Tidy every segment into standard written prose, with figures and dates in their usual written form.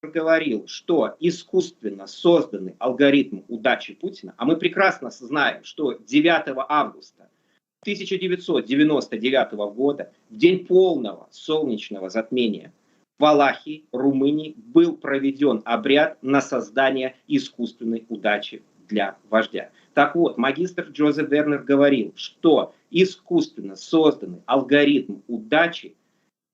говорил, что искусственно созданный алгоритм удачи Путина, а мы прекрасно знаем, что 9 августа 1999 года, в день полного солнечного затмения, в Валахии, Румынии, был проведен обряд на создание искусственной удачи для вождя. Так вот, магистр Джозеф Вернер говорил, что искусственно созданный алгоритм удачи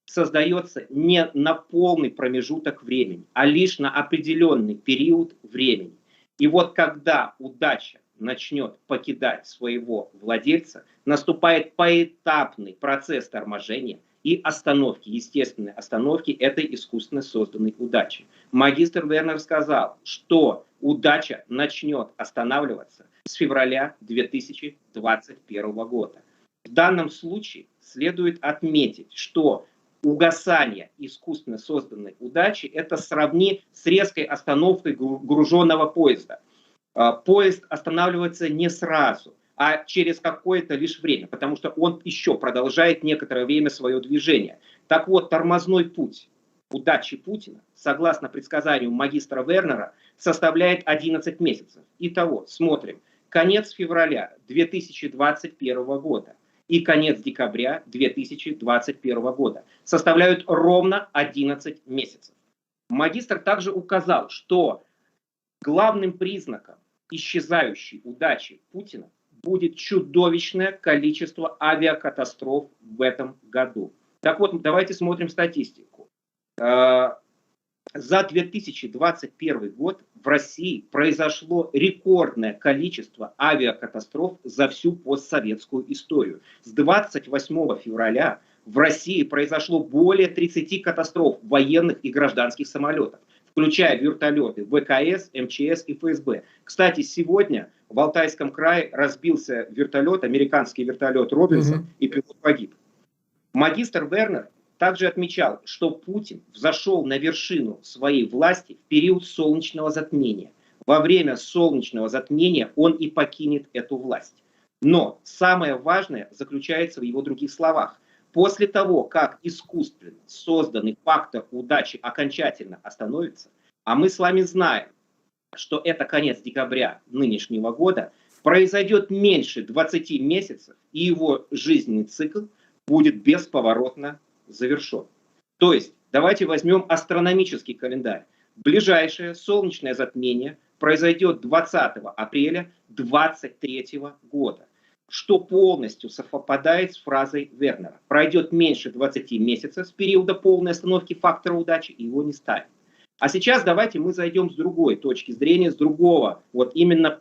создается не на полный промежуток времени, а лишь на определенный период времени. И вот когда удача начнет покидать своего владельца, наступает поэтапный процесс торможения и остановки, естественной остановки этой искусственно созданной удачи. Магистр Вернер сказал, что удача начнет останавливаться с февраля 2021 года. В данном случае следует отметить, что угасание искусственно созданной удачи — это сравни с резкой остановкой груженного поезда. Поезд останавливается не сразу, а через какое-то лишь время, потому что он еще продолжает некоторое время свое движение. Так вот, тормозной путь удачи Путина, согласно предсказанию магистра Вернера, составляет 11 месяцев. Итого, смотрим, конец февраля 2021 года и конец декабря 2021 года составляют ровно 11 месяцев. Магистр также указал, что главным признаком исчезающей удачи Путина будет чудовищное количество авиакатастроф в этом году. Так вот, давайте смотрим статистику. За 2021 год в России произошло рекордное количество авиакатастроф за всю постсоветскую историю. С 28 февраля в России произошло более 30 катастроф военных и гражданских самолетов, включая вертолеты ВКС, МЧС и ФСБ. Кстати, сегодня в Алтайском крае разбился вертолет, американский вертолет Робинсон, и пилот погиб. Магистр Вернер также отмечал, что Путин взошел на вершину своей власти в период солнечного затмения. Во время солнечного затмения он и покинет эту власть. Но самое важное заключается в его других словах. После того, как искусственно созданный фактор удачи окончательно остановится, а мы с вами знаем, что это конец декабря нынешнего года, произойдет меньше 20 месяцев, и его жизненный цикл будет бесповоротно завершен. То есть, давайте возьмем астрономический календарь. Ближайшее солнечное затмение произойдет 20 апреля 2023 года, что полностью совпадает с фразой Вернера. Пройдет меньше 20 месяцев с периода полной остановки фактора удачи, и его не станет. А сейчас давайте мы зайдем с другой точки зрения, с другого вот именно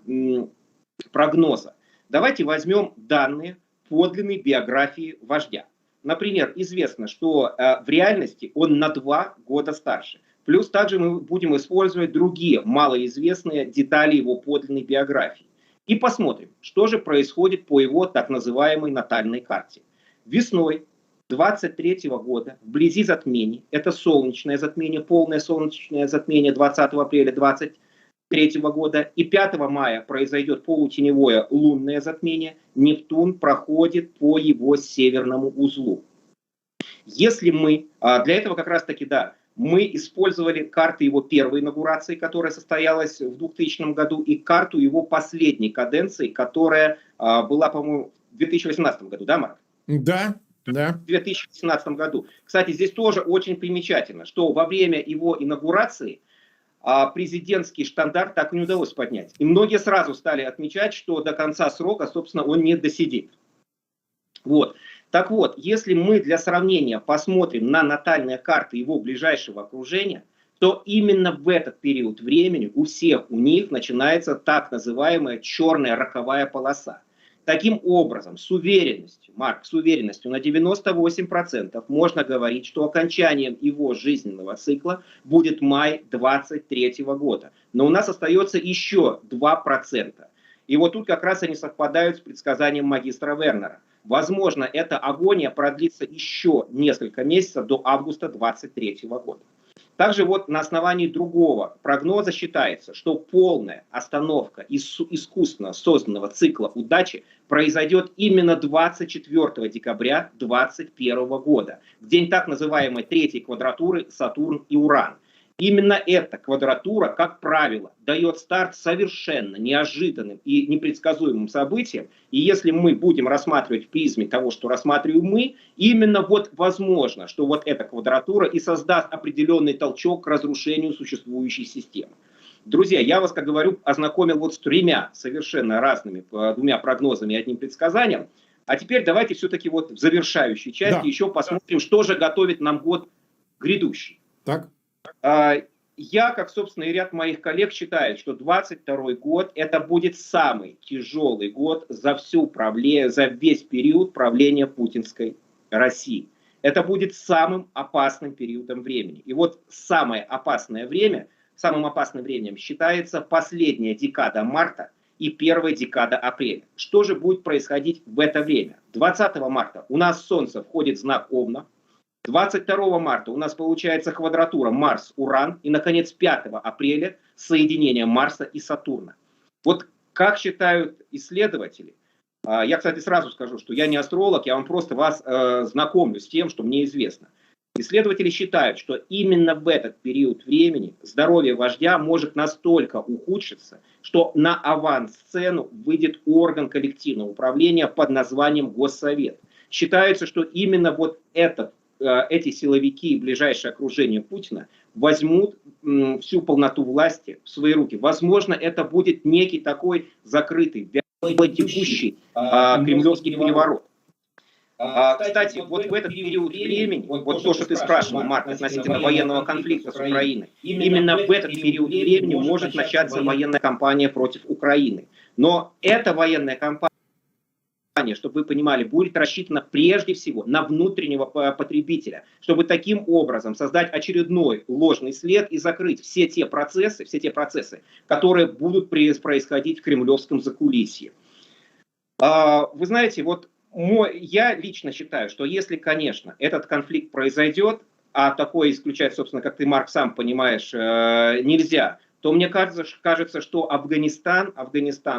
прогноза. Давайте возьмем данные подлинной биографии вождя. Например, известно, что в реальности он на 2 года старше. Плюс также мы будем использовать другие малоизвестные детали его подлинной биографии. И посмотрим, что же происходит по его так называемой натальной карте. Весной 23 года, вблизи затмений, это солнечное затмение, полное солнечное затмение 20 апреля 23 года, и 5 мая произойдет полутеневое лунное затмение, Нептун проходит по его северному узлу. Если мы, для этого как раз таки, да, мы использовали карты его первой инаугурации, которая состоялась в 2000 году, и карту его последней каденции, которая была, по-моему, в 2018 году, да, Марк? Да, да. В 2018 году. Кстати, здесь тоже очень примечательно, что во время его инаугурации президентский штандарт так и не удалось поднять. И многие сразу стали отмечать, что до конца срока, собственно, он не досидит. Вот. Так вот, если мы для сравнения посмотрим на натальные карты его ближайшего окружения, то именно в этот период времени у всех у них начинается так называемая черная роковая полоса. Таким образом, с уверенностью, Марк, с уверенностью на 98% можно говорить, что окончанием его жизненного цикла будет май 2023 года. Но у нас остается еще 2%. И вот тут как раз они совпадают с предсказанием магистра Вернера. Возможно, эта агония продлится еще несколько месяцев до августа 2023 года. Также вот на основании другого прогноза считается, что полная остановка искусственно созданного цикла удачи произойдет именно 24 декабря 2021 года, в день так называемой третьей квадратуры Сатурн и Уран. Именно эта квадратура, как правило, дает старт совершенно неожиданным и непредсказуемым событиям. И если мы будем рассматривать в призме того, что рассматриваем мы, именно вот возможно, что вот эта квадратура и создаст определенный толчок к разрушению существующей системы. Друзья, я вас, как говорю, ознакомил вот с тремя совершенно разными, двумя прогнозами и одним предсказанием. А теперь давайте все-таки вот в завершающей части еще посмотрим, что же готовит нам год грядущий. Так. Я, как, собственно, и ряд моих коллег считают, что 2022 год это будет самый тяжелый год за весь период правления путинской России. Это будет самым опасным периодом времени. И вот самым опасным временем считается последняя декада марта и первая декада апреля. Что же будет происходить в это время? 20 марта у нас Солнце входит в знак Овна. 22 марта у нас получается квадратура Марс-Уран. И, наконец, 5 апреля соединение Марса и Сатурна. Вот как считают исследователи, я, кстати, сразу скажу, что я не астролог, я вам просто вас знакомлю с тем, что мне известно. Исследователи считают, что именно в этот период времени здоровье вождя может настолько ухудшиться, что на авансцену выйдет орган коллективного управления под названием Госсовет. Считается, что именно вот эти силовики и ближайшее окружение Путина возьмут всю полноту власти в свои руки. Возможно, это будет некий такой закрытый, текущий кремлевский переворот. Кстати, вот в этот период времени, вот то, что ты спрашивал, Марк, относительно военного конфликта с Украиной, именно в этот период времени может начаться военная кампания против Украины. Но эта военная кампания, чтобы вы понимали, будет рассчитана прежде всего на внутреннего потребителя, чтобы таким образом создать очередной ложный след и закрыть все те процессы, которые будут происходить в кремлевском закулисье. Вы знаете, вот я лично считаю, что если, конечно, этот конфликт произойдет, а такое исключать, собственно, как ты, Марк, сам понимаешь, нельзя, то мне кажется, что Афганистан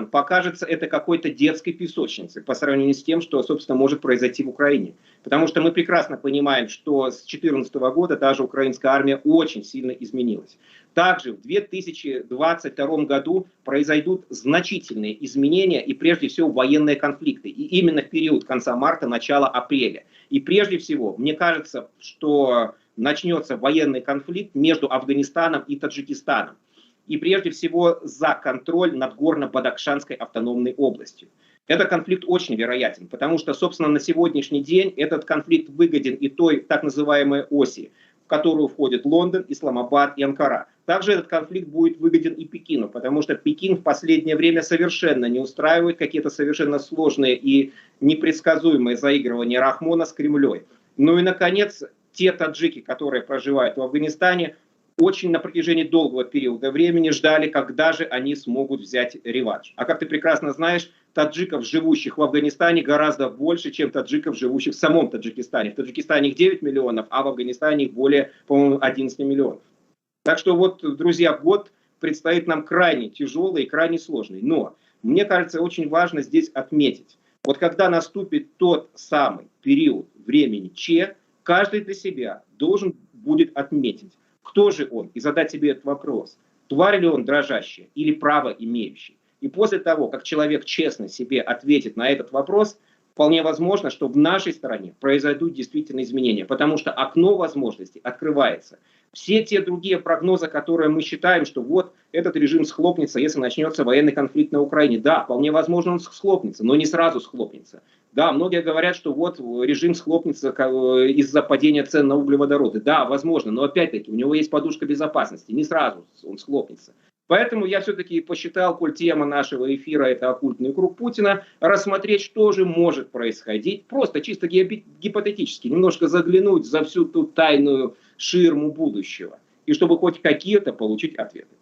покажется это какой-то детской песочницей по сравнению с тем, что, собственно, может произойти в Украине. Потому что мы прекрасно понимаем, что с 2014 года даже украинская армия очень сильно изменилась. Также в 2022 году произойдут значительные изменения и прежде всего военные конфликты. И именно в период конца марта, начала апреля. И прежде всего, мне кажется, что начнется военный конфликт между Афганистаном и Таджикистаном. И прежде всего за контроль над Горно-Бадахшанской автономной областью. Этот конфликт очень вероятен, потому что, собственно, на сегодняшний день этот конфликт выгоден и той так называемой оси, в которую входят Лондон, Исламабад и Анкара. Также этот конфликт будет выгоден и Пекину, потому что Пекин в последнее время совершенно не устраивает какие-то совершенно сложные и непредсказуемые заигрывания Рахмона с Кремлем. Ну и, наконец, те таджики, которые проживают в Афганистане, очень на протяжении долгого периода времени ждали, когда же они смогут взять реванш. А как ты прекрасно знаешь, таджиков, живущих в Афганистане, гораздо больше, чем таджиков, живущих в самом Таджикистане. В Таджикистане их 9 миллионов, а в Афганистане их более, по-моему, 11 миллионов. Так что вот, друзья, год предстоит нам крайне тяжелый и крайне сложный. Но мне кажется, очень важно здесь отметить, вот когда наступит тот самый период времени Че, каждый для себя должен будет отметить, кто же он, и задать себе этот вопрос. Тварь ли он дрожащая или право имеющий? И после того, как человек честно себе ответит на этот вопрос, вполне возможно, что в нашей стране произойдут действительно изменения, потому что окно возможностей открывается. Все те другие прогнозы, которые мы считаем, что вот этот режим схлопнется, если начнется военный конфликт на Украине. Да, вполне возможно, он схлопнется, но не сразу схлопнется. Да, многие говорят, что вот режим схлопнется из-за падения цен на углеводороды. Да, возможно, но опять-таки у него есть подушка безопасности, не сразу он схлопнется. Поэтому я все-таки посчитал, коль тема нашего эфира это оккультный круг Путина, рассмотреть, что же может происходить, просто чисто гипотетически, немножко заглянуть за всю ту тайную ширму будущего, и чтобы хоть какие-то получить ответы.